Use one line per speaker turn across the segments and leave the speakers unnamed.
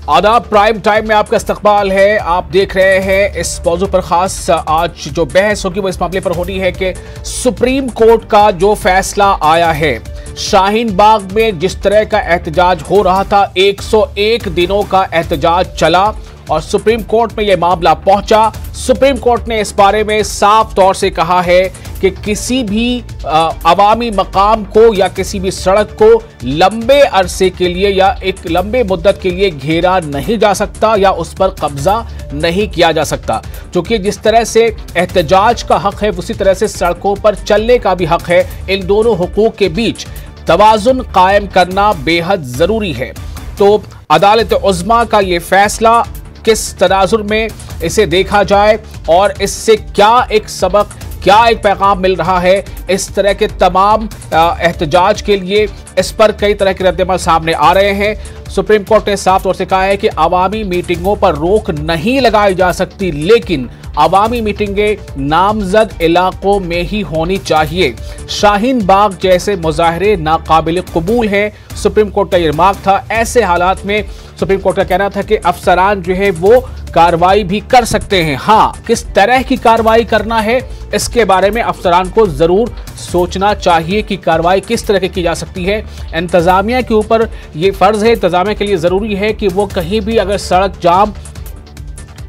आदाब, prime time में आपका इस्तकबाल है। आप देख रहे हैं इस मौजू पर खास आज जो बहस होगी वो इस मामले पर होनी है कि सुप्रीम कोर्ट का जो फैसला आया है, शाहीन बाग में जिस तरह का एहतजाज हो रहा था, 101 दिनों का एहतजाज चला और सुप्रीम कोर्ट में यह मामला पहुंचा। सुप्रीम कोर्ट ने इस बारे में साफ तौर से कहा है कि किसी भी अवामी मकाम को या किसी भी सड़क को लंबे अरसे के लिए या एक लंबे मुद्दत के लिए घेरा नहीं जा सकता या उस पर कब्जा नहीं किया जा सकता। क्योंकि जिस तरह से एहतजाज का हक है उसी तरह से सड़कों पर चलने का भी हक है। इन दोनों हुकूक के बीच तवाजुन कायम करना बेहद जरूरी है। तो अदालत उज़्मा का ये फैसला किस तनाजुर में इसे देखा जाए और इससे क्या एक सबक, क्या एक पैगाम मिल रहा है, इस तरह के तमाम एहतजाज के लिए इस पर कई तरह के रद्दअमल सामने आ रहे हैं। सुप्रीम कोर्ट ने साफ तौर से कहा है कि अवामी मीटिंगों पर रोक नहीं लगाई जा सकती, लेकिन अवामी मीटिंगें नामजद इलाकों में ही होनी चाहिए। शाहीन बाग जैसे मुजाहरे नाकाबिल कबूल है, सुप्रीम कोर्ट का ये रिमार्क था। ऐसे हालात में सुप्रीम कोर्ट का कहना था कि अफसरान जो है वो कार्रवाई भी कर सकते हैं। हाँ, किस तरह की कार्रवाई करना है इसके बारे में अफसरान को जरूर सोचना चाहिए कि कार्रवाई किस तरह की जा सकती है। इंतजामिया के ऊपर ये फर्ज है, इंतजामिया के लिए जरूरी है कि वो कहीं भी अगर सड़क जाम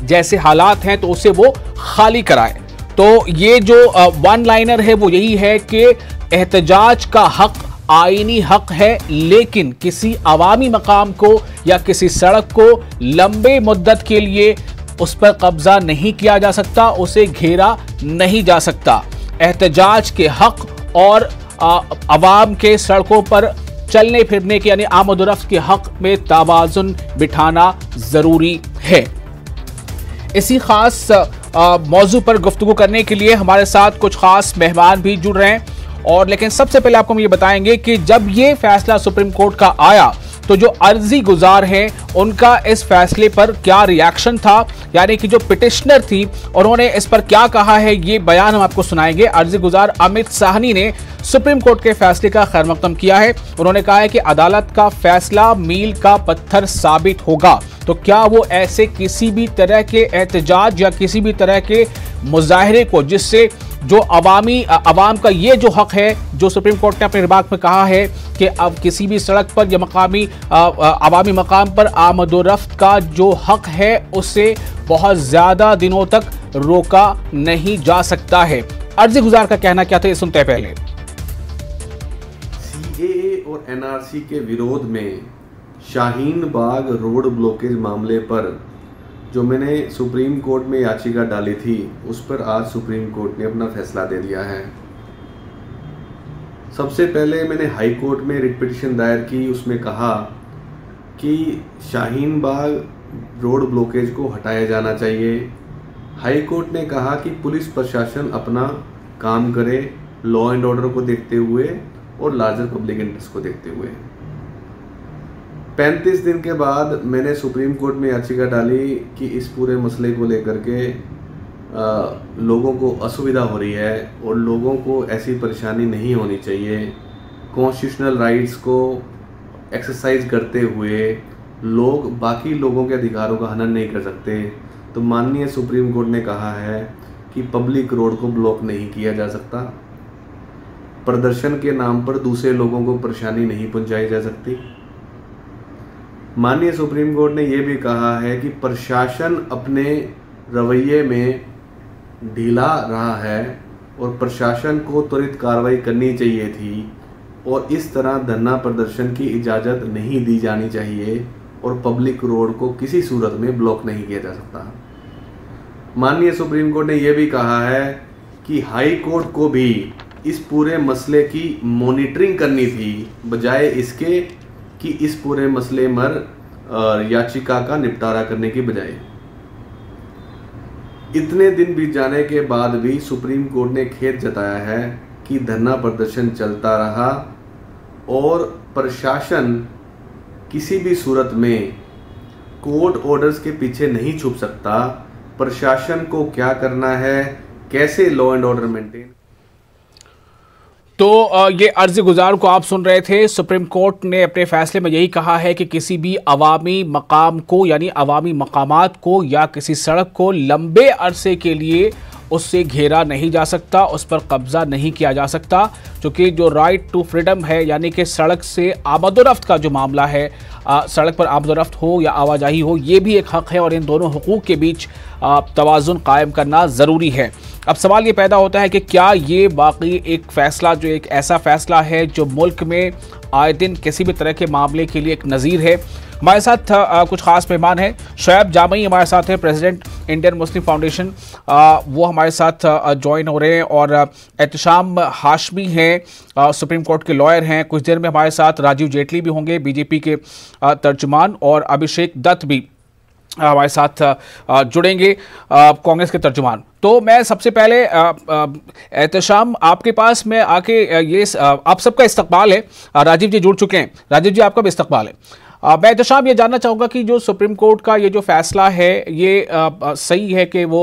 जैसे हालात हैं तो उसे वो खाली कराए। तो ये जो वन लाइनर है वो यही है कि एहतजाज का हक आईनी हक है, लेकिन किसी अवामी मकाम को या किसी सड़क को लंबे मुद्दत के लिए उस पर कब्जा नहीं किया जा सकता, उसे घेरा नहीं जा सकता। एहतजाज के हक और अवाम के सड़कों पर चलने फिरने के यानी आमद-ओ-रफ्त के हक में तवाज़ुन बिठाना जरूरी है। इसी खास मौजू पर गुफ्तगू करने के लिए हमारे साथ कुछ खास मेहमान भी जुड़ रहे हैं और लेकिन सबसे पहले आपको हम ये बताएंगे कि जब ये फैसला सुप्रीम कोर्ट का आया तो जो अर्जी गुजार हैं उनका इस फैसले पर क्या रिएक्शन था, यानी कि जो पिटिशनर थी उन्होंने इस पर क्या कहा है, ये बयान हम आपको सुनाएंगे। अर्जी गुजार अमित साहनी ने सुप्रीम कोर्ट के फैसले का खैर मकदम किया है। उन्होंने कहा है कि अदालत का फैसला मील का पत्थर साबित होगा। तो क्या वो ऐसे किसी भी तरह के एहतजाज या किसी भी तरह के मुजाहरे को जिससे जो अवाम का ये जो हक है, जो सुप्रीम कोर्ट ने अपने रिमार्क में कहा है कि अब किसी भी सड़क पर या मकामी अवामी मकाम पर आमद-ओ-रफ्त का जो हक है उसे बहुत ज़्यादा दिनों तक रोका नहीं जा सकता है। अर्जी गुजार का कहना क्या था, ये सुनते हैं पहले।
सीएए और एनआरसी के विरोध में शाहीन बाग रोड ब्लॉकेज मामले पर जो मैंने सुप्रीम कोर्ट में याचिका डाली थी उस पर आज सुप्रीम कोर्ट ने अपना फैसला दे दिया है। सबसे पहले मैंने हाई कोर्ट में रिट पिटीशन दायर की, उसमें कहा कि शाहीन बाग रोड ब्लॉकेज को हटाया जाना चाहिए। हाई कोर्ट ने कहा कि पुलिस प्रशासन अपना काम करे लॉ एंड ऑर्डर को देखते हुए और लार्जर पब्लिक इंटरेस्ट को देखते हुए। 35 दिन के बाद मैंने सुप्रीम कोर्ट में याचिका डाली कि इस पूरे मसले को लेकर के लोगों को असुविधा हो रही है और लोगों को ऐसी परेशानी नहीं होनी चाहिए। कॉन्स्टिट्यूशनल राइट्स को एक्सरसाइज करते हुए लोग बाकी लोगों के अधिकारों का हनन नहीं कर सकते। तो माननीय सुप्रीम कोर्ट ने कहा है कि पब्लिक रोड को ब्लॉक नहीं किया जा सकता, प्रदर्शन के नाम पर दूसरे लोगों को परेशानी नहीं पहुंचाई जा सकती। माननीय सुप्रीम कोर्ट ने यह भी कहा है कि प्रशासन अपने रवैये में ढीला रहा है और प्रशासन को त्वरित कार्रवाई करनी चाहिए थी और इस तरह धरना प्रदर्शन की इजाज़त नहीं दी जानी चाहिए और पब्लिक रोड को किसी सूरत में ब्लॉक नहीं किया जा सकता। माननीय सुप्रीम कोर्ट ने यह भी कहा है कि हाई कोर्ट को भी इस पूरे मसले की मॉनिटरिंग करनी थी, बजाय इसके कि इस पूरे मसले पर याचिका का निपटारा करने की बजाय। इतने दिन बीत जाने के बाद भी सुप्रीम कोर्ट ने खेद जताया है कि धरना प्रदर्शन चलता रहा और प्रशासन किसी भी सूरत में कोर्ट ऑर्डर्स के पीछे नहीं छुप सकता। प्रशासन को क्या करना है, कैसे लॉ एंड ऑर्डर मेंटेन।
तो ये अर्जी गुजार को आप सुन रहे थे। सुप्रीम कोर्ट ने अपने फैसले में यही कहा है कि किसी भी अवामी मकाम को यानी अवामी मकामात को या किसी सड़क को लंबे अरसे के लिए उससे घेरा नहीं जा सकता, उस पर कब्जा नहीं किया जा सकता, क्योंकि जो राइट टू फ्रीडम है यानी कि सड़क से आमदोरफ्त का जो मामला है, सड़क पर आमदोरफ्त हो या आवाजाही हो, ये भी एक हक है और इन दोनों हुकूक के बीच तवाज़ुन कायम करना ज़रूरी है। अब सवाल ये पैदा होता है कि क्या ये वाकई एक फ़ैसला जो एक ऐसा फ़ैसला है जो मुल्क में आए दिन किसी भी तरह के मामले के लिए एक नज़ीर है। हमारे साथ कुछ खास मेहमान हैं। शोएब जामई हमारे साथ हैं, प्रेसिडेंट इंडियन मुस्लिम फाउंडेशन, वो हमारे साथ ज्वाइन हो रहे हैं, और एहतशाम हाशमी हैं, सुप्रीम कोर्ट के लॉयर हैं। कुछ देर में हमारे साथ राजीव जेटली भी होंगे, बीजेपी के तर्जुमान, और अभिषेक दत्त भी हमारे साथ जुड़ेंगे, कांग्रेस के तर्जुमान। तो मैं सबसे पहले एहतशाम आपके पास में आके ये आप सबका इस्तकबाल है। राजीव जी जुड़ चुके हैं। राजीव जी आपका भी इस्तकबाल है। मैं एहतशाम ये जानना चाहूँगा कि जो सुप्रीम कोर्ट का ये जो फैसला है ये सही है कि वो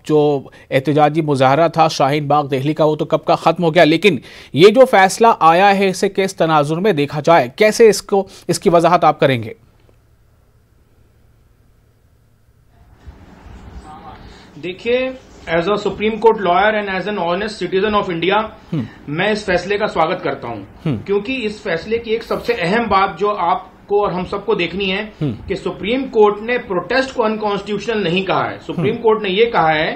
जो एहतजाजी मुजाहरा था शाहीन बाग दिल्ली का वो तो कब का ख़त्म हो गया, लेकिन ये जो फैसला आया है इसे किस तनाजुर में देखा जाए, कैसे इसकी वजाहत आप करेंगे?
देखिए, as a Supreme Court lawyer and as an honest citizen of India, मैं इस फैसले का स्वागत करता हूं, क्योंकि इस फैसले की एक सबसे अहम बात जो आपको और हम सबको देखनी है कि सुप्रीम कोर्ट ने प्रोटेस्ट को अनकॉन्स्टिट्यूशनल नहीं कहा है। सुप्रीम कोर्ट ने ये कहा है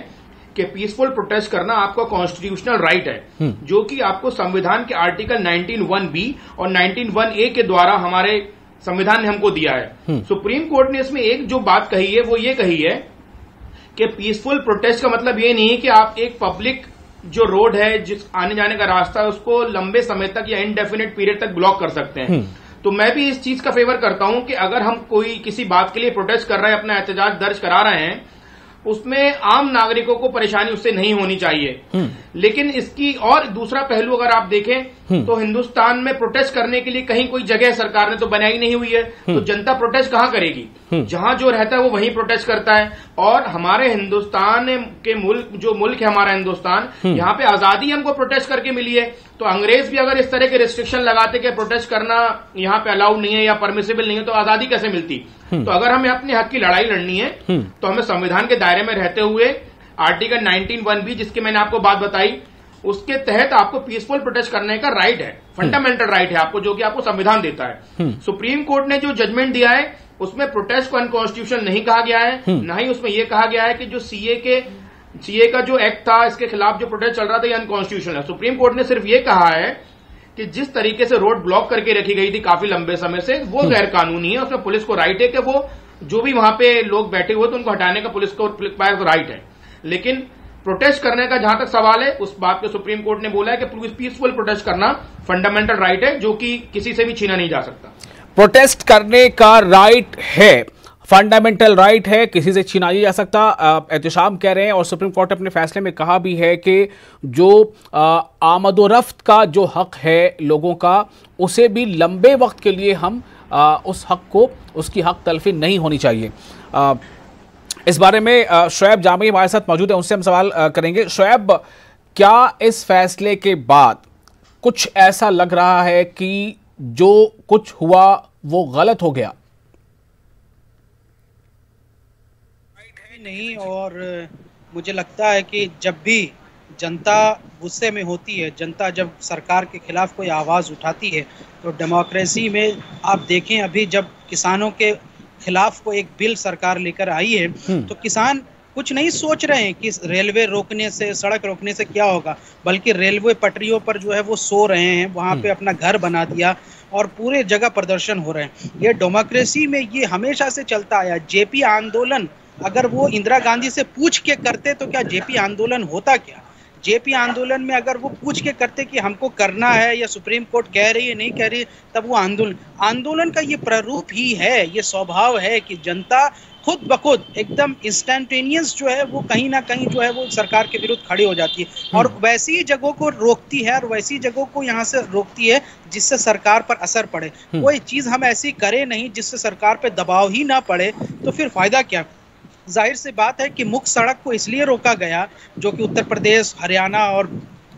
कि पीसफुल प्रोटेस्ट करना आपका कॉन्स्टिट्यूशनल राइट है, जो कि आपको संविधान के आर्टिकल 19(1)(b) और 19(1)(a) के द्वारा हमारे संविधान ने हमको दिया है। सुप्रीम कोर्ट ने इसमें एक जो बात कही है वो ये कही है कि पीसफुल प्रोटेस्ट का मतलब ये नहीं है कि आप एक पब्लिक जो रोड है, जिस आने जाने का रास्ता है, उसको लंबे समय तक या इनडेफिनेट पीरियड तक ब्लॉक कर सकते हैं। तो मैं भी इस चीज का फेवर करता हूं कि अगर हम कोई किसी बात के लिए प्रोटेस्ट कर रहे हैं, अपना एहतजाज दर्ज करा रहे हैं, उसमें आम नागरिकों को परेशानी उससे नहीं होनी चाहिए। लेकिन इसकी और दूसरा पहलू अगर आप देखें तो हिंदुस्तान में प्रोटेस्ट करने के लिए कहीं कोई जगह सरकार ने तो बनाई नहीं हुई है, तो जनता प्रोटेस्ट कहां करेगी? जहां जो रहता है वो वहीं प्रोटेस्ट करता है। और हमारे हिंदुस्तान के जो मुल्क है हमारा हिंदुस्तान, यहाँ पे आजादी हमको प्रोटेस्ट करके मिली है। तो अंग्रेज भी अगर इस तरह के रिस्ट्रिक्शन लगाते कि प्रोटेस्ट करना यहाँ पे अलाउड नहीं है या परमिसिबल नहीं है, तो आजादी कैसे मिलती? तो अगर हमें अपने हक की लड़ाई लड़नी है तो हमें संविधान के दायरे में रहते हुए आर्टिकल 19(1)(b) जिसकी मैंने आपको बात बताई, उसके तहत आपको पीसफुल प्रोटेस्ट करने का राइट है, फंडामेंटल राइट है आपको, जो कि आपको संविधान देता है। सुप्रीम कोर्ट ने जो जजमेंट दिया है उसमें प्रोटेस्ट को अनकॉन्स्टिट्यूशनल नहीं कहा गया है, न ही उसमें यह कहा गया है कि जो सीए का जो एक्ट था इसके खिलाफ जो प्रोटेस्ट चल रहा था ये अनकॉन्स्टिट्यूशनल है। सुप्रीम कोर्ट ने सिर्फ ये कहा है कि जिस तरीके से रोड ब्लॉक करके रखी गई थी काफी लंबे समय से, वो गैर कानूनी है। उसमें पुलिस को राइट है कि वो जो भी वहां पे लोग बैठे हुए तो उनको हटाने का पुलिस को राइट है। लेकिन प्रोटेस्ट करने का जहां तक सवाल है, उस बात पे सुप्रीम कोर्ट ने बोला है कि पीसफुल प्रोटेस्ट करना फंडामेंटल राइट है, जो कि किसी से भी छीना नहीं जा सकता।
प्रोटेस्ट करने का राइट है, फंडामेंटल राइट है, किसी से छीना नहीं जा सकता, एहतशाम कह रहे हैं। और सुप्रीम कोर्ट ने अपने फैसले में कहा भी है कि जो आमदोरफ्त का जो हक है लोगों का, उसे भी लंबे वक्त के लिए हम उस हक को, उसकी हक तलफी नहीं होनी चाहिए। इस बारे में शोएब जामई हमारे साथ मौजूद है, उनसे हम सवाल करेंगे। शोएब, क्या इस फैसले के बाद कुछ ऐसा लग रहा है कि जो कुछ हुआ वो गलत हो गया?
नहीं, और मुझे लगता है कि जब भी जनता गुस्से में होती है, जनता जब सरकार के खिलाफ कोई आवाज़ उठाती है, तो डेमोक्रेसी में आप देखें, अभी जब किसानों के खिलाफ कोई एक बिल सरकार लेकर आई है, तो किसान कुछ नहीं सोच रहे हैं कि रेलवे रोकने से, सड़क रोकने से क्या होगा, बल्कि रेलवे पटरियों पर जो है वो सो रहे हैं, वहाँ पे अपना घर बना दिया और पूरे जगह प्रदर्शन हो रहे हैं। ये डेमोक्रेसी में ये हमेशा से चलता आया। जेपी आंदोलन अगर वो इंदिरा गांधी से पूछ के करते तो क्या जेपी आंदोलन होता? क्या जेपी आंदोलन में अगर वो पूछ के करते कि हमको करना है या सुप्रीम कोर्ट कह रही है नहीं कह रही, तब वो आंदोलन का ये प्रारूप ही है, ये स्वभाव है कि जनता खुद ब खुद एकदम इंस्टेंटेनियस जो है वो कहीं ना कहीं जो है वो सरकार के विरुद्ध खड़ी हो जाती है और वैसी जगहों को रोकती है और वैसी जगहों को यहाँ से रोकती है जिससे सरकार पर असर पड़े। कोई चीज़ हम ऐसी करें नहीं जिससे सरकार पे दबाव ही ना पड़े, तो फिर फायदा क्या? जाहिर सी बात है कि मुख्य सड़क को इसलिए रोका गया, जो कि उत्तर प्रदेश, हरियाणा और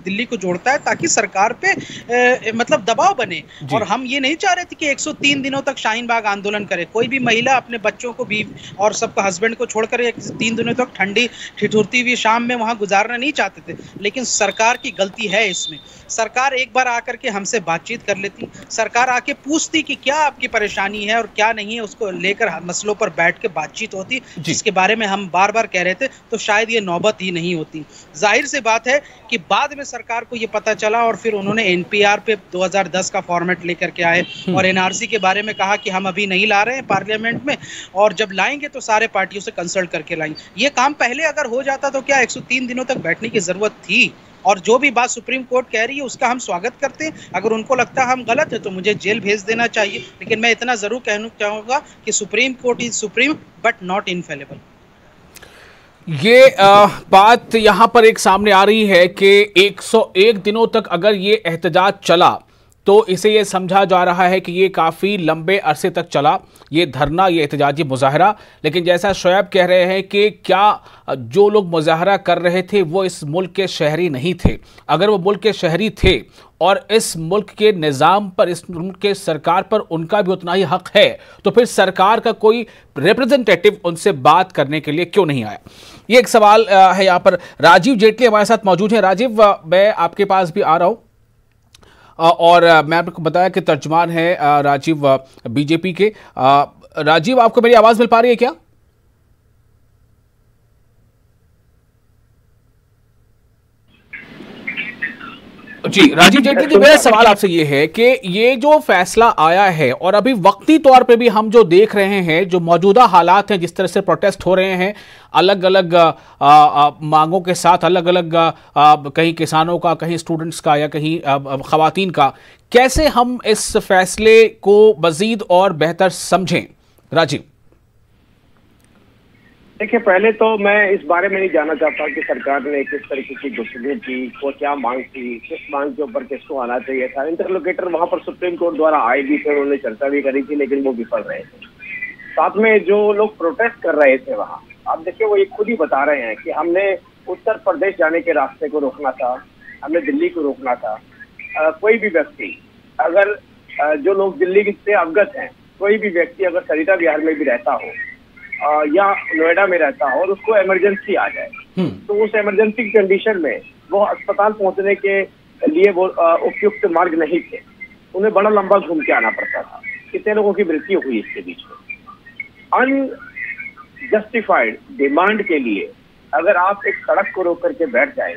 दिल्ली को जोड़ता है ताकि सरकार पे मतलब दबाव बने। और हम ये नहीं चाह रहे थे कि 103 दिनों तक शाहीन बाग आंदोलन करे। कोई भी महिला अपने बच्चों को भी और सबका हस्बैंड को छोड़कर 3 दिनों तक ठंडी ठिठुरती हुई शाम में वहां गुजारना नहीं चाहते थे। लेकिन सरकार की गलती है इसमें। सरकार एक बार आकर के हमसे बातचीत कर लेती, सरकार आके पूछती कि क्या आपकी परेशानी है और क्या नहीं है, उसको लेकर मसलों पर बैठ के बातचीत होती, जिसके बारे में हम बार बार कह रहे थे, तो शायद ये नौबत ही नहीं होती। जाहिर सी बात है कि बाद में सरकार को ये पता चला और फिर उन्होंने एनपीआर पे 2010 का फॉर्मेट लेकर के आए और एनआरसी के बारे में कहा कि हम अभी नहीं ला रहे हैं पार्लियामेंट में, और जब लाएंगे तो सारे पार्टियों से कंसल्ट करके लाएंगे। ये काम पहले अगर हो जाता तो क्या 103 दिनों तक बैठने की जरूरत थी? और जो भी बात सुप्रीम कोर्ट कह रही है उसका हम स्वागत करते हैं। अगर उनको लगता है हम गलत है तो मुझे जेल भेज देना चाहिए, लेकिन मैं इतना जरूर कहना चाहूंगा कि supreme court is supreme but not infallible.
ये बात यहां पर एक सामने आ रही है कि 101 दिनों तक अगर ये एहतजाज चला तो इसे ये समझा जा रहा है कि ये काफ़ी लंबे अरसे तक चला, ये धरना, ये एहतजाजी मुजाहरा। लेकिन जैसा शोएब कह रहे हैं कि क्या जो लोग मुजाहरा कर रहे थे वो इस मुल्क के शहरी नहीं थे? अगर वो मुल्क के शहरी थे और इस मुल्क के निज़ाम पर, इस मुल्क के सरकार पर उनका भी उतना ही हक है, तो फिर सरकार का कोई रिप्रेजेंटेटिव उनसे बात करने के लिए क्यों नहीं आया? ये एक सवाल है। यहाँ पर राजीव जेटली हमारे साथ मौजूद हैं। राजीव, मैं आपके पास भी आ रहा हूँ और मैं आपको बताया कि तर्जुमान है राजीव बीजेपी के। राजीव, आपको मेरी आवाज मिल पा रही है क्या? जी राजीव जेटली जी, मेरा सवाल आपसे ये है कि ये जो फैसला आया है और अभी वक्ती तौर पे भी हम जो देख रहे हैं, जो मौजूदा हालात हैं, जिस तरह से प्रोटेस्ट हो रहे हैं अलग अलग मांगों के साथ, अलग अलग कहीं किसानों का, कहीं स्टूडेंट्स का या कहीं खवातीन का, कैसे हम इस फैसले को मजीद और बेहतर समझें? राजीव
देखिए, पहले तो मैं इस बारे में नहीं जानना चाहता कि सरकार ने किस तरीके की गुफ्तगू की, वो क्या मांग थी, किस मांग के ऊपर किसको आना चाहिए था। इंटरलोकेटर वहां पर सुप्रीम कोर्ट द्वारा आए भी थे, उन्होंने चर्चा भी करी थी, लेकिन वो विफल रहे थे। साथ में जो लोग प्रोटेस्ट कर रहे थे वहाँ, आप देखिए वो ये खुद ही बता रहे हैं कि हमने उत्तर प्रदेश जाने के रास्ते को रोकना था, हमने दिल्ली को रोकना था। कोई भी व्यक्ति अगर जो लोग दिल्ली से अवगत हैं, कोई भी व्यक्ति अगर सरिता विहार में भी रहता हो या नोएडा में रहता हो और उसको इमरजेंसी आ जाए, तो उस इमरजेंसी कंडीशन में वो अस्पताल पहुंचने के लिए वो उपयुक्त मार्ग नहीं थे, उन्हें बड़ा लंबा घूम के आना पड़ता था। कितने लोगों की मृत्यु हुई इसके बीच में। अनजस्टिफाइड डिमांड के लिए अगर आप एक सड़क को रोक करके बैठ जाए,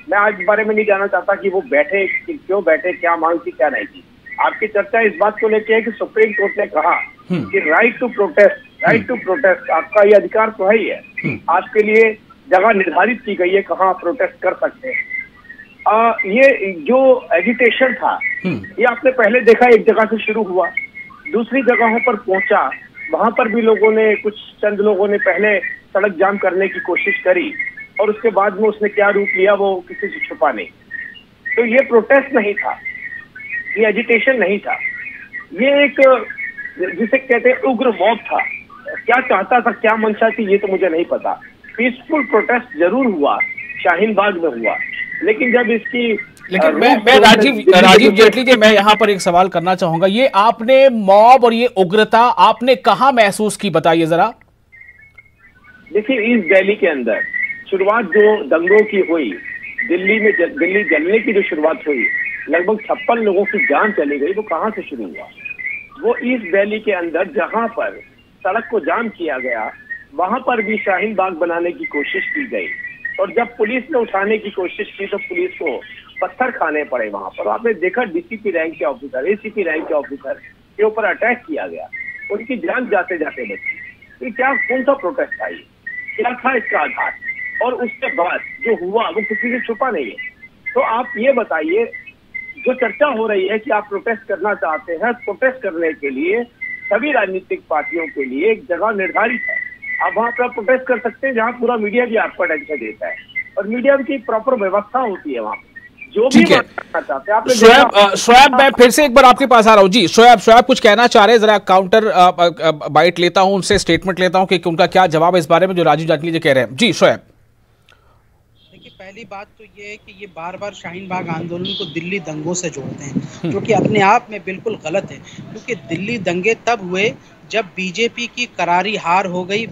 मैं आज इस बारे में नहीं जानना चाहता कि वो बैठे, क्यों बैठे, क्या मांग थी, क्या नहीं थी। आपकी चर्चा इस बात को लेकर है कि सुप्रीम कोर्ट ने कहा कि राइट टू प्रोटेस्ट आपका ये अधिकार तो है ही है। आपके लिए जगह निर्धारित की गई है कहाँ आप प्रोटेस्ट कर सकते हैं। ये जो एजिटेशन था ये आपने पहले देखा, एक जगह से शुरू हुआ, दूसरी जगहों पर पहुंचा, वहां पर भी लोगों ने, कुछ चंद लोगों ने पहले सड़क जाम करने की कोशिश करी और उसके बाद में उसने क्या रूप लिया वो किसी से छुपा नहीं। तो ये प्रोटेस्ट नहीं था, ये एजिटेशन नहीं था, ये एक जिसे कहते हैं उग्र मॉब था। क्या चाहता था, क्या मंशा थी, ये तो मुझे नहीं पता। पीसफुल प्रोटेस्ट जरूर हुआ, शाहीन बाग में हुआ, लेकिन जब इसकी
मैं राजीव जेटली जी, मैं यहाँ पर एक सवाल करना चाहूंगा। ये आपने मॉब और ये उग्रता आपने कहाँ महसूस की, बताइए जरा।
देखिए, ईस्ट दिल्ली के अंदर शुरुआत जो दंगों की हुई, दिल्ली जलने की जो शुरुआत हुई, लगभग 56 लोगों की जान चली गई, वो कहाँ से शुरू हुआ? वो ईस्ट दिल्ली के अंदर जहां पर सड़क को जाम किया गया, वहां पर भी शाहीन बाग बनाने की कोशिश की गई और जब पुलिस ने उठाने की कोशिश की तो पुलिस को पत्थर खाने पड़े। वहां पर आपने देखा डीसीपी रैंक के ऑफिसर, एसीपी रैंक के ऑफिसर के ऊपर अटैक किया गया, उनकी जान जाते जाते बची। तो क्या, कौन सा प्रोटेस्ट था ये, क्या था इसका आधार? और उसके बाद जो हुआ वो किसी से छुपा नहीं है। तो आप ये बताइए, जो चर्चा हो रही है कि आप प्रोटेस्ट करना चाहते हैं, प्रोटेस्ट करने के लिए सभी राजनीतिक पार्टियों के लिए एक जगह निर्धारित है। आप वहां पर प्रोटेस्ट कर सकते हैं जहां पूरा मीडिया भी आपको अटेंशन देता है और मीडिया की प्रॉपर व्यवस्था होती है वहां पर। जो भी करना चाहते हैं आप।
शोएब, मैं फिर से एक बार आपके पास आ रहा हूँ। जी शोएब कुछ कहना चाह रहे हैं, जरा काउंटर बाइट लेता हूँ उनसे, स्टेटमेंट लेता हूँ कि उनका क्या जवाब है इस बारे में जो राजीव जेटली जी कह रहे हैं। जी शोएब।
पहली बात तो ये है कि ये बार बार शाहीन बाग आंदोलन को दिल्ली दंगों से जोड़ते हैं, जो कि अपने आप में बिल्कुल गलत है, क्योंकि दिल्ली दंगे तब हुए जब बीजेपी की करारी हार हो गई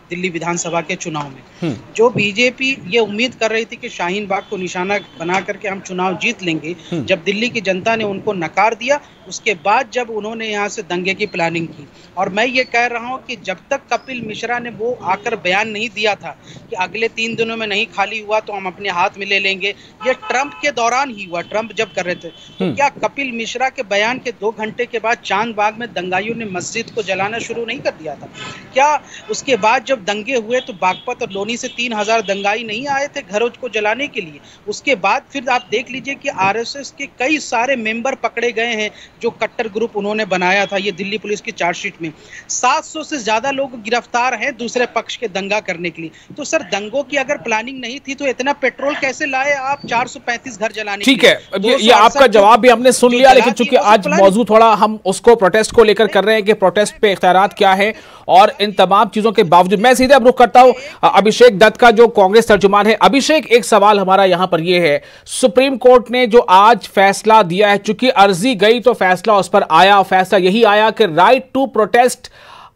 दिल्ली विधानसभा के चुनाव में। जो बीजेपी ये उम्मीद कर रही थी कि शाहीन बाग को निशाना बना करके हम चुनाव जीत लेंगे, जब दिल्ली की जनता ने उनको नकार दिया, उसके बाद जब उन्होंने यहाँ से दंगे की प्लानिंग की। और मैं ये कह रहा हूँ कि जब तक कपिल मिश्रा ने वो आकर बयान नहीं दिया था कि अगले 3 दिनों में नहीं खाली हुआ तो हम अपने हाथ में ले लेंगे, ये ट्रंप के दौरान ही हुआ, ट्रंप जब कर रहे थे। तो क्या कपिल मिश्रा के बयान के 2 घंटे के बाद चांद बाग में दंगाइयों ने मस्जिद को जलाना शुरू नहीं कर दिया था? क्या उसके बाद जब दंगे हुए तो बागपत और लोनी से 3000 दंगाई नहीं आए थे घरों को जलाने के लिए? उसके बाद फिर आप देख लीजिए कि आरएसएस के कई सारे मेंबर पकड़े गए हैं, जो कट्टर ग्रुप उन्होंने बनाया था। ये दिल्ली पुलिस की चार्जशीट में 700 से ज्यादा लोग गिरफ्तार हैं दूसरे पक्ष के दंगा करने के लिए। तो सर, दंगों की अगर प्लानिंग नहीं थी तो इतना पेट्रोल कैसे लाए आप 435 घर जलाने?
ठीक है, ये आपका जवाब भी हमने सुन लिया, लेकिन चूंकि आज मौजू थोड़ा हम उसको प्रोटेस्ट को लेकर कर रहे हैं कि प्रोटेस्ट पे इख्तियारात क्या है, और इन तमाम चीजों के बावजूद मैं सीधे अब रुख करता हूं अभिषेक दत्त का, जो कांग्रेस तर्जुमान है। अभिषेक, एक सवाल हमारा यहां पर यह है, सुप्रीम कोर्ट ने जो आज फैसला दिया है, चूंकि अर्जी गई तो फैसला उस पर आया, फैसला यही आया कि right to protest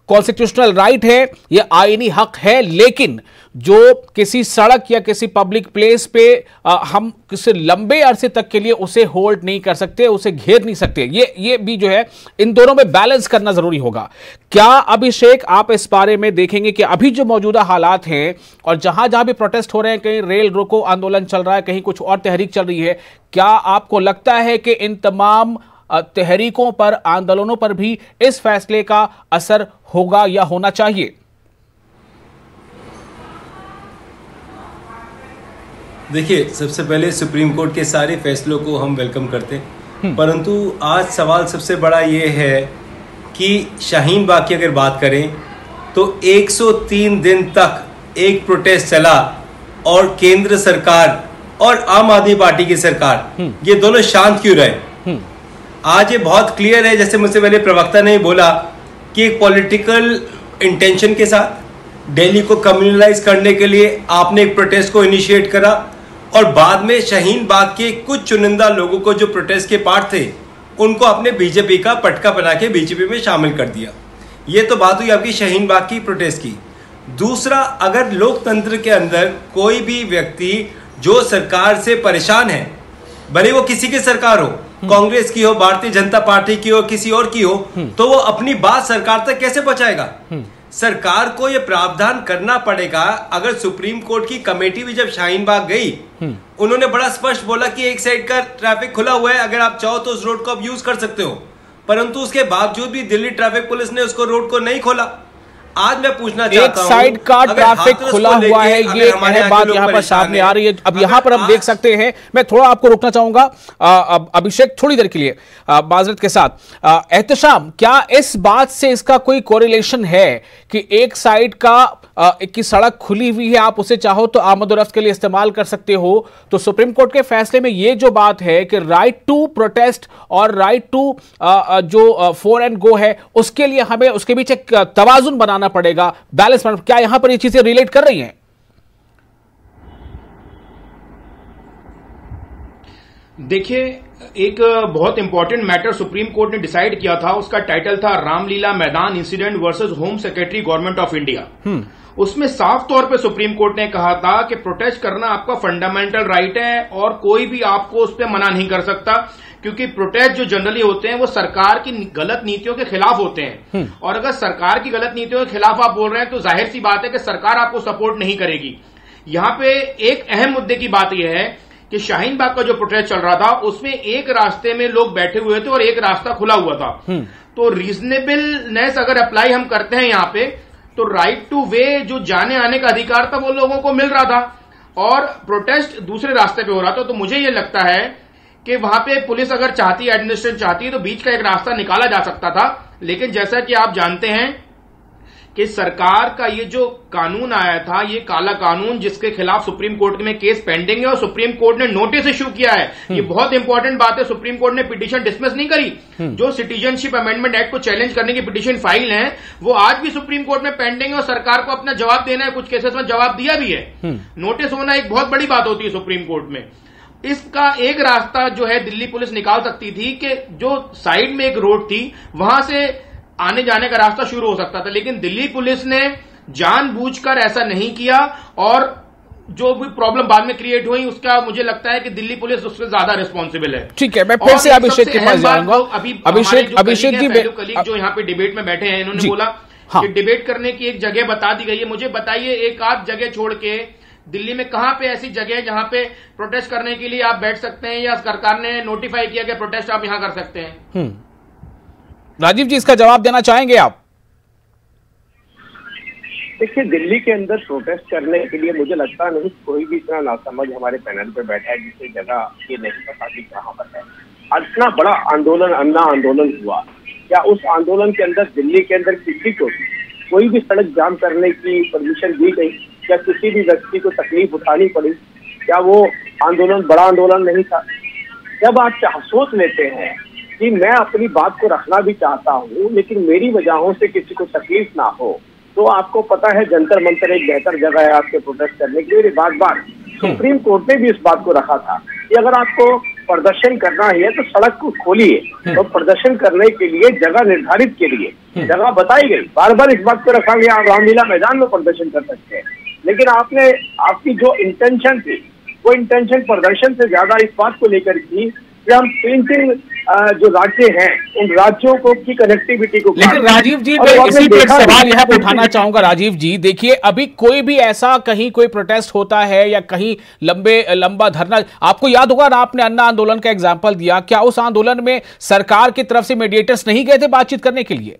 constitutional right है, यह आईनी हक है, लेकिन जो किसी सड़क या किसी पब्लिक प्लेस पे हम किसी लंबे अरसे तक के लिए उसे होल्ड नहीं कर सकते, उसे घेर नहीं सकते। ये भी जो है, इन दोनों में बैलेंस करना जरूरी होगा। क्या अभिषेक, आप इस बारे में देखेंगे कि अभी जो मौजूदा हालात हैं और जहां जहां भी प्रोटेस्ट हो रहे हैं, कहीं रेल रोको आंदोलन चल रहा है, कहीं कुछ और तहरीक चल रही है, क्या आपको लगता है कि इन तमाम तहरीकों पर, आंदोलनों पर भी इस फैसले का असर होगा या होना चाहिए?
देखिए, सबसे पहले सुप्रीम कोर्ट के सारे फैसलों को हम वेलकम करते हैं, परंतु आज सवाल सबसे बड़ा ये है कि शाहीन बाग की अगर बात करें तो 103 दिन तक एक प्रोटेस्ट चला और केंद्र सरकार और आम आदमी पार्टी की सरकार ये दोनों शांत क्यों रहे? आज ये बहुत क्लियर है, जैसे मुझसे पहले प्रवक्ता ने बोला कि एक पॉलिटिकल इंटेंशन के साथ दिल्ली को कम्युनलाइज करने के लिए आपने एक प्रोटेस्ट को इनिशिएट करा, और बाद में शाहीन बाग के कुछ चुनिंदा लोगों को जो प्रोटेस्ट के पार्ट थे उनको आपने बीजेपी का पटका बना के बीजेपी में शामिल कर दिया। ये तो बात हुई आपकी शाहीन बाग की प्रोटेस्ट की। दूसरा, अगर लोकतंत्र के अंदर कोई भी व्यक्ति जो सरकार से परेशान है, भले वो किसी की सरकार हो, कांग्रेस की हो, भारतीय जनता पार्टी की हो, किसी और की हो, तो वो अपनी बात सरकार तक कैसे पहुंचाएगा? सरकार को यह प्रावधान करना पड़ेगा। अगर सुप्रीम कोर्ट की कमेटी भी जब शाहीन बाग गई, उन्होंने बड़ा स्पष्ट बोला कि एक साइड का ट्रैफिक खुला हुआ है, अगर आप चाहो तो उस रोड को आप यूज कर सकते हो, परंतु उसके बावजूद भी दिल्ली ट्रैफिक पुलिस ने उसको रोड को नहीं खोला। आज मैं पूछना चाहता हूं, एक साइड का ट्रैफिक खुला हुआ है, ये है बात यहां पर सामने आ रही है। अब यहां पर हम देख सकते हैं, मैं थोड़ा आपको रोकना चाहूंगा अभिषेक थोड़ी देर के लिए माजरत के साथ। एहतशाम, क्या इस बात से इसका कोई कोरिलेशन है कि एक साइड की सड़क खुली हुई है, आप उसे चाहो तो आमद-ओ-रफ्त के लिए इस्तेमाल कर सकते हो, तो सुप्रीम कोर्ट के फैसले में ये जो बात है कि राइट टू प्रोटेस्ट और राइट टू जो फोर एंड गो है, उसके लिए हमें उसके बीच एक तवाजुन बनाना पड़ेगा, बैलेंस बनाना, क्या यहां पर ये चीजें रिलेट कर रही हैं?
देखिए, एक बहुत इंपॉर्टेंट मैटर सुप्रीम कोर्ट ने डिसाइड किया था, उसका टाइटल था रामलीला मैदान incident versus home secretary government of India. उसमें साफ तौर पे सुप्रीम कोर्ट ने कहा था कि प्रोटेस्ट करना आपका फंडामेंटल राइट है और कोई भी आपको उस पर मना नहीं कर सकता, क्योंकि प्रोटेस्ट जो जनरली होते हैं वो सरकार की गलत नीतियों के खिलाफ होते हैं, और अगर सरकार की गलत नीतियों के खिलाफ आप बोल रहे हैं तो जाहिर सी बात है कि सरकार आपको सपोर्ट नहीं करेगी। यहां पे एक अहम मुद्दे की बात यह है कि शाहीन बाग का जो प्रोटेस्ट चल रहा था उसमें एक रास्ते में लोग बैठे हुए थे और एक रास्ता खुला हुआ था, तो रीजनेबलनेस अगर अप्लाई हम करते हैं यहां पे, तो राइट टू वे जो जाने आने का अधिकार था वो लोगों को मिल रहा था और प्रोटेस्ट दूसरे रास्ते पे हो रहा था। तो मुझे ये लगता है कि वहां पे पुलिस अगर चाहती है, एडमिनिस्ट्रेशन चाहती है, तो बीच का एक रास्ता निकाला जा सकता था, लेकिन जैसा कि आप जानते हैं कि सरकार का ये जो कानून आया था, ये काला कानून जिसके खिलाफ सुप्रीम कोर्ट में केस पेंडिंग है और सुप्रीम कोर्ट ने नोटिस इश्यू किया है, ये बहुत इंपॉर्टेंट बात है। सुप्रीम कोर्ट ने पिटीशन डिसमिस नहीं करी। जो सिटीजनशिप अमेंडमेंट एक्ट को चैलेंज करने की पिटीशन फाइल है वो आज भी सुप्रीम कोर्ट में पेंडिंग है और सरकार को अपना जवाब देना है। कुछ केसेस में जवाब दिया भी है। नोटिस होना एक बहुत बड़ी बात होती है सुप्रीम कोर्ट में। इसका एक रास्ता जो है दिल्ली पुलिस निकाल सकती थी कि जो साइड में एक रोड थी वहां से आने जाने का रास्ता शुरू हो सकता था, लेकिन दिल्ली पुलिस ने जानबूझकर ऐसा नहीं किया और जो भी प्रॉब्लम बाद में क्रिएट हुई उसका मुझे लगता है कि दिल्ली पुलिस उससे ज्यादा रिस्पॉन्सिबल है।
ठीक है, मैं फिर से अभिषेक के पास जाऊंगा।
अभिषेक जी कलीग जो यहाँ पे डिबेट में बैठे हैं, इन्होंने बोला कि डिबेट करने की एक जगह बता दी गई है। मुझे बताइए एक आध जगह छोड़ के दिल्ली में कहां पे ऐसी जगह है जहां पे प्रोटेस्ट करने के लिए आप बैठ सकते हैं या सरकार ने नोटिफाई किया कि प्रोटेस्ट आप यहां कर सकते हैं?
राजीव जी, इसका जवाब देना चाहेंगे आप?
देखिए, दिल्ली के अंदर प्रोटेस्ट करने के लिए मुझे लगता नहीं कोई भी इतना नासमझ हमारे पैनल पे बैठा है जिसे जगह ये नहीं पता कि कहाँ पर है। इतना बड़ा आंदोलन, अन्ना आंदोलन हुआ, क्या उस आंदोलन के अंदर दिल्ली के अंदर किसी को कोई भी सड़क जाम करने की परमिशन दी गई? क्या किसी भी व्यक्ति को तकलीफ उठानी पड़ी? क्या वो आंदोलन बड़ा आंदोलन नहीं था? जब आप सोच लेते हैं कि मैं अपनी बात को रखना भी चाहता हूँ लेकिन मेरी वजहों से किसी को तकलीफ ना हो, तो आपको पता है जंतर मंतर एक बेहतर जगह है आपके प्रोटेस्ट करने के लिए। बार सुप्रीम कोर्ट ने भी इस बात को रखा था कि अगर आपको प्रदर्शन करना है तो सड़क को खोलिए, तो प्रदर्शन करने के लिए जगह निर्धारित के लिए जगह बताई गई। बार बार इस बात को रखा गया आप रामलीला मैदान में प्रदर्शन कर सकते हैं, लेकिन आपकी जो इंटेंशन थी वो इंटेंशन प्रदर्शन से ज्यादा इस बात को लेकर की कि हम 3 जो राज्य हैं उन राज्यों को की कनेक्टिविटी को।
लेकिन राजीव जी, मैं इसी पे एक सवाल यहाँ पे उठाना चाहूंगा। राजीव जी, देखिए अभी कोई भी ऐसा कहीं कोई प्रोटेस्ट होता है या कहीं लंबा धरना, आपको याद होगा ना, आपने अन्ना आंदोलन का एग्जाम्पल दिया, क्या उस आंदोलन में सरकार की तरफ से मीडिएटर्स नहीं गए थे बातचीत करने के लिए?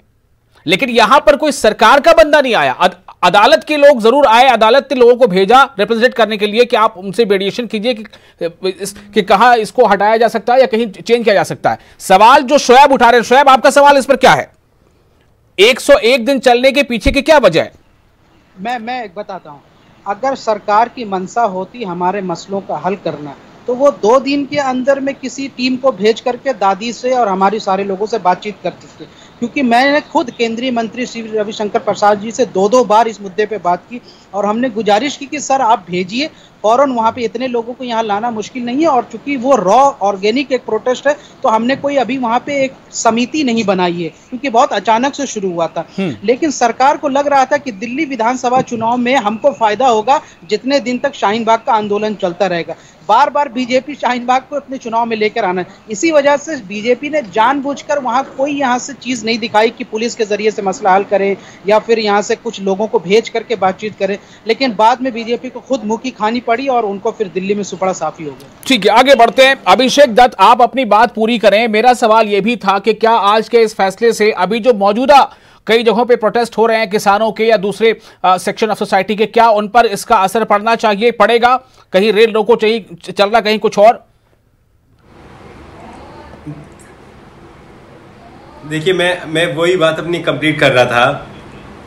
लेकिन यहां पर कोई सरकार का बंदा नहीं आया, अदालत के लोग जरूर आए, अदालत ने लोगों को भेजा रिप्रेजेंट करने के लिए कि आप उनसे मेडिएशन कीजिए कि कहां इसको हटाया जा सकता है या कहीं चेंज किया जा सकता है। सवाल जो शोएब उठा रहे हैं, शोएब आपका सवाल इस पर क्या है? 101 दिन चलने के पीछे की क्या वजह है?
मैं एक बताता हूं, अगर सरकार की मंशा होती हमारे मसलों का हल करना तो वो 2 दिन के अंदर में किसी टीम को भेज करके दादी से और हमारे सारे लोगों से बातचीत करती थी। क्योंकि मैंने खुद केंद्रीय मंत्री श्री रविशंकर प्रसाद जी से 2 बार इस मुद्दे पे बात की और हमने गुजारिश की कि सर आप भेजिए फौरन, वहाँ पे इतने लोगों को यहाँ लाना मुश्किल नहीं है। और चूंकि वो रॉ ऑर्गेनिक एक प्रोटेस्ट है तो हमने कोई अभी वहाँ पे एक समिति नहीं बनाई है क्योंकि बहुत अचानक से शुरू हुआ था। लेकिन सरकार को लग रहा था कि दिल्ली विधानसभा चुनाव में हमको फायदा होगा जितने दिन तक शाहीन बाग का आंदोलन चलता रहेगा। बार बार बीजेपी शाहीन बाग को अपने चुनाव में लेकर आना, इसी वजह से बीजेपी ने जानबूझकर वहां कोई यहाँ से चीज नहीं दिखाई कि पुलिस के जरिए से मसला हल करें या फिर यहाँ से कुछ लोगों को भेज करके बातचीत करें। लेकिन बाद में बीजेपी को खुद मुंह की खानी पड़ी और उनको फिर दिल्ली में सुपड़ा साफी हो गया। ठीक
है, आगे बढ़ते हैं। अभिषेक दत्त, आप अपनी बात पूरी करें। मेरा सवाल यह भी था कि क्या आज के इस फैसले से अभी जो मौजूदा कई जगहों पे प्रोटेस्ट हो रहे हैं किसानों के या दूसरे सेक्शन ऑफ सोसाइटी के, क्या उन पर इसका असर पड़ना चाहिए, पड़ेगा? कहीं रेल रोको चाहिए चल रहा, कहीं कुछ और?
देखिए, मैं वही बात अपनी कंप्लीट कर रहा था।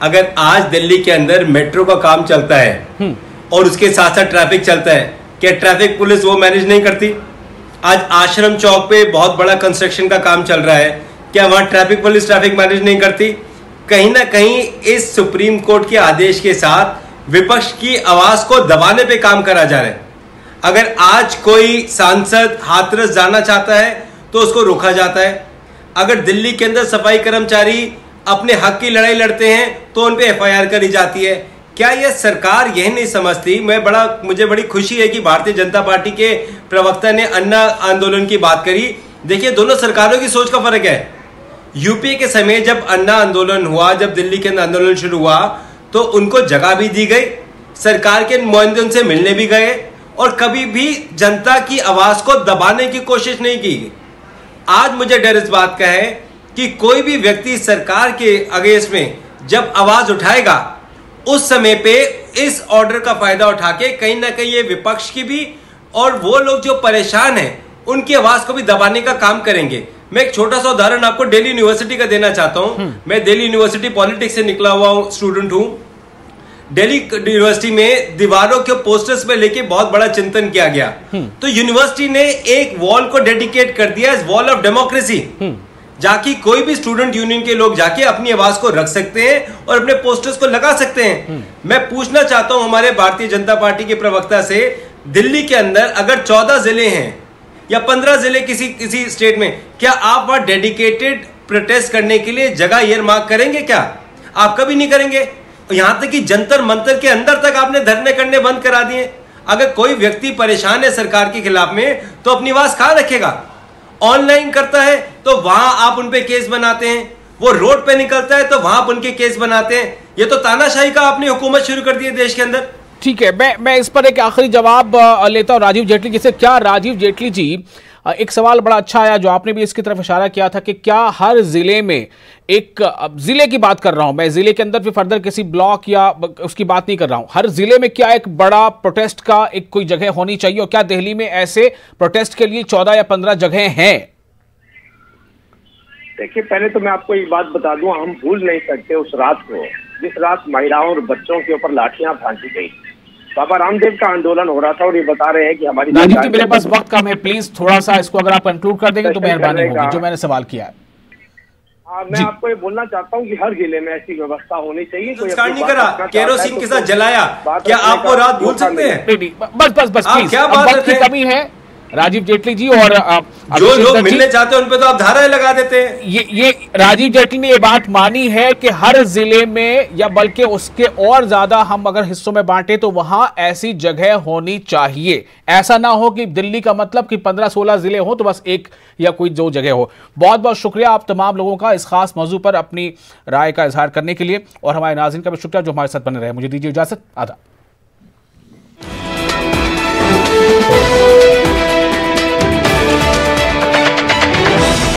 अगर आज दिल्ली के अंदर मेट्रो का काम चलता है और उसके साथ साथ ट्रैफिक चलता है, क्या ट्रैफिक पुलिस वो मैनेज नहीं करती? आज आश्रम चौक पे बहुत बड़ा कंस्ट्रक्शन का काम चल रहा है, क्या वहां ट्रैफिक पुलिस ट्रैफिक मैनेज नहीं करती? कहीं ना कहीं इस सुप्रीम कोर्ट के आदेश के साथ विपक्ष की आवाज को दबाने पे काम करा जा रहा है। अगर आज कोई सांसद हाथरस जाना चाहता है तो उसको रोका जाता है। अगर दिल्ली के अंदर सफाई कर्मचारी अपने हक की लड़ाई लड़ते हैं तो उन पे एफआईआर करी जाती है। क्या यह सरकार यह नहीं समझती? मुझे बड़ी खुशी है कि भारतीय जनता पार्टी के प्रवक्ता ने अन्ना आंदोलन की बात करी। देखिए, दोनों सरकारों की सोच का फर्क है। यूपीए के समय जब अन्ना आंदोलन हुआ, जब दिल्ली के अंदर आंदोलन शुरू हुआ, तो उनको जगह भी दी गई, सरकार के नुमाइंदे उनसे मिलने भी गए और कभी भी जनता की आवाज को दबाने की कोशिश नहीं की। आज मुझे डर इस बात का है कि कोई भी व्यक्ति सरकार के अगेंस्ट में जब आवाज उठाएगा, उस समय पे इस ऑर्डर का फायदा उठा के कहीं ना कहीं ये विपक्ष की भी और वो लोग जो परेशान हैं उनकी आवाज को भी दबाने का काम करेंगे। मैं एक छोटा सा उदाहरण आपको दिल्ली यूनिवर्सिटी का देना चाहता हूं। मैं दिल्ली यूनिवर्सिटी पॉलिटिक्स से निकला हुआ हूं, स्टूडेंट हूं। दिल्ली यूनिवर्सिटी में दीवारों के पोस्टर्स में लेके बहुत बड़ा चिंतन किया गया। तो यूनिवर्सिटी ने एक वॉल को डेडिकेट कर दिया एज वॉल ऑफ डेमोक्रेसी, जाके कोई भी स्टूडेंट यूनियन के लोग जाके अपनी आवाज को रख सकते हैं और अपने पोस्टर्स को लगा सकते हैं। मैं पूछना चाहता हूं हमारे भारतीय जनता पार्टी के प्रवक्ता से, दिल्ली के अंदर अगर 14 जिले हैं या 15 जिले किसी स्टेट में, क्या आप वहां डेडिकेटेड प्रोटेस्ट करने के लिए जगह ईयरमार्क करेंगे? क्या आप कभी नहीं करेंगे। यहां तक कि जंतर मंतर के अंदर तक आपने धरने करने बंद करा दिए। अगर कोई व्यक्ति परेशान है सरकार के खिलाफ में तो अपनी आवाज कहां रखेगा? ऑनलाइन करता है तो वहां आप उनपे केस बनाते हैं, वो रोड पे निकलता है तो वहां आप उनके केस बनाते हैं। ये तो तानाशाही का आपने हुकूमत शुरू कर दी है देश के अंदर।
ठीक है, मैं इस पर एक आखिरी जवाब लेता हूं राजीव जेटली जी से। क्या राजीव जेटली जी, एक सवाल बड़ा अच्छा आया जो आपने भी इसकी तरफ इशारा किया था कि क्या हर जिले में एक, जिले की बात कर रहा हूं मैं, जिले के अंदर भी फर्दर किसी ब्लॉक या उसकी बात नहीं कर रहा हूं, हर जिले में क्या एक बड़ा प्रोटेस्ट का एक कोई जगह होनी चाहिए? और क्या दिल्ली में ऐसे प्रोटेस्ट के लिए 14 या 15 जगह हैं?
देखिए, पहले तो मैं आपको एक बात बता दूं, हम भूल नहीं सकते उस रात को जिस रात महिलाओं और बच्चों के ऊपर लाठियां भांजी गई। बाबा रामदेव का आंदोलन हो रहा था और ये बता रहे हैं कि हमारी
राजीव जी, मेरे पास वक्त कम है, प्लीज थोड़ा सा इसको अगर आप कंक्लूड कर देंगे तो मेहरबानी होगी, जो मैंने सवाल किया है।
हाँ, मैं आपको ये बोलना चाहता हूँ कि हर जिले में ऐसी व्यवस्था होनी चाहिए।
नहीं करा, केरोसिन के साथ जलाया, क्या आप वो रात भूल सकते हैं?
बस प्लीज,
क्या बात
की कमी है राजीव जेटली जी, और
जो लोग मिलने चाहते हैं उन पे तो आप धाराएं लगा देते हैं।
ये राजीव जेटली ने ये बात मानी है कि हर जिले में, या बल्कि उसके और ज्यादा हम अगर हिस्सों में बांटे तो वहां ऐसी जगह होनी चाहिए। ऐसा ना हो कि दिल्ली का मतलब कि 15-16 जिले हो तो बस एक या कोई 2 जगह हो। बहुत बहुत शुक्रिया आप तमाम लोगों का इस खास मौजू पर अपनी राय का इजहार करने के लिए, और हमारे नाज़रीन का भी शुक्रिया जो हमारे साथ बने रहे। मुझे दीजिए इजाजत, आदाब।